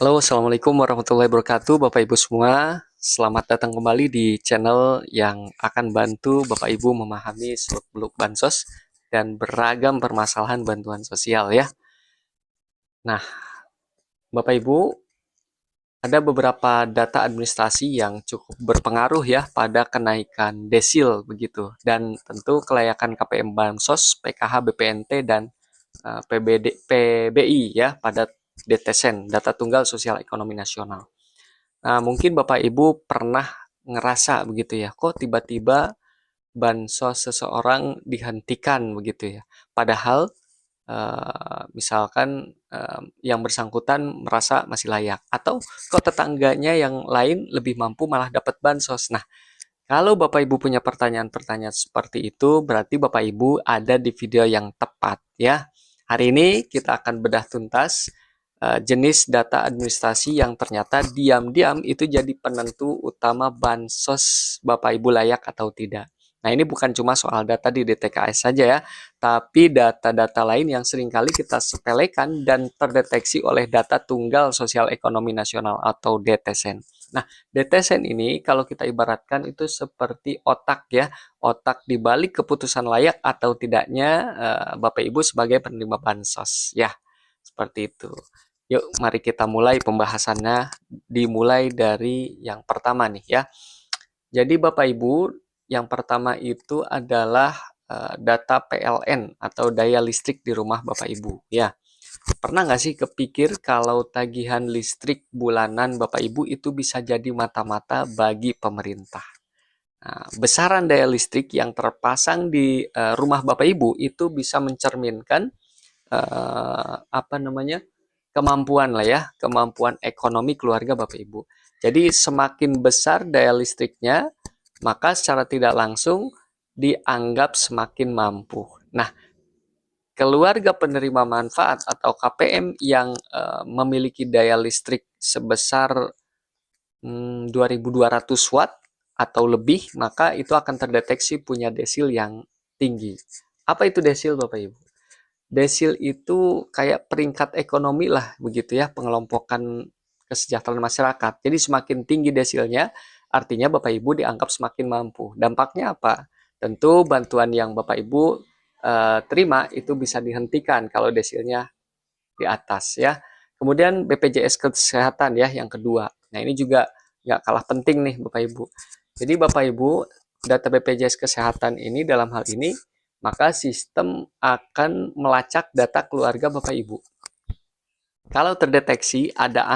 Halo, Assalamualaikum warahmatullahi wabarakatuh, Bapak Ibu semua. Selamat datang kembali di channel yang akan bantu Bapak Ibu memahami seluk-beluk bansos dan beragam permasalahan bantuan sosial ya. Nah, Bapak Ibu, ada beberapa data administrasi yang cukup berpengaruh ya pada kenaikan desil begitu, dan tentu kelayakan KPM Bansos, PKH, BPNT, dan PBI ya pada DTSEN, Data Tunggal Sosial Ekonomi Nasional. Nah, mungkin Bapak Ibu pernah ngerasa begitu ya, kok tiba-tiba bansos seseorang dihentikan begitu ya. Padahal misalkan yang bersangkutan merasa masih layak, atau kok tetangganya yang lain lebih mampu malah dapat bansos. Nah, kalau Bapak Ibu punya pertanyaan-pertanyaan seperti itu, berarti Bapak Ibu ada di video yang tepat ya. Hari ini kita akan bedah tuntas jenis data administrasi yang ternyata diam-diam itu jadi penentu utama bansos Bapak Ibu layak atau tidak. Nah, ini bukan cuma soal data di DTKS saja ya, tapi data-data lain yang seringkali kita sepelekan dan terdeteksi oleh Data Tunggal Sosial Ekonomi Nasional atau DTSEN. Nah, DTSEN ini kalau kita ibaratkan itu seperti otak ya, otak di balik keputusan layak atau tidaknya Bapak Ibu sebagai penerima bansos ya, seperti itu. Yuk, mari kita mulai pembahasannya, dimulai dari yang pertama nih ya. Jadi Bapak Ibu, yang pertama itu adalah data PLN atau daya listrik di rumah Bapak Ibu ya. Pernah nggak sih kepikir kalau tagihan listrik bulanan Bapak Ibu itu bisa jadi mata-mata bagi pemerintah? Nah, besaran daya listrik yang terpasang di rumah Bapak Ibu itu bisa mencerminkan apa namanya, kemampuan lah ya, kemampuan ekonomi keluarga Bapak Ibu. Jadi semakin besar daya listriknya, maka secara tidak langsung dianggap semakin mampu. Nah, keluarga penerima manfaat atau KPM yang memiliki daya listrik sebesar 2.200 watt atau lebih, maka itu akan terdeteksi punya desil yang tinggi. Apa itu desil Bapak Ibu? Desil itu kayak peringkat ekonomi lah begitu ya, pengelompokan kesejahteraan masyarakat. Jadi semakin tinggi desilnya, artinya Bapak Ibu dianggap semakin mampu. Dampaknya apa? Tentu bantuan yang Bapak Ibu terima itu bisa dihentikan kalau desilnya di atas ya. Kemudian BPJS Kesehatan ya yang kedua. Nah, ini juga nggak kalah penting nih Bapak Ibu. Jadi Bapak Ibu, data BPJS Kesehatan ini dalam hal ini, maka sistem akan melacak data keluarga Bapak Ibu. Kalau terdeteksi ada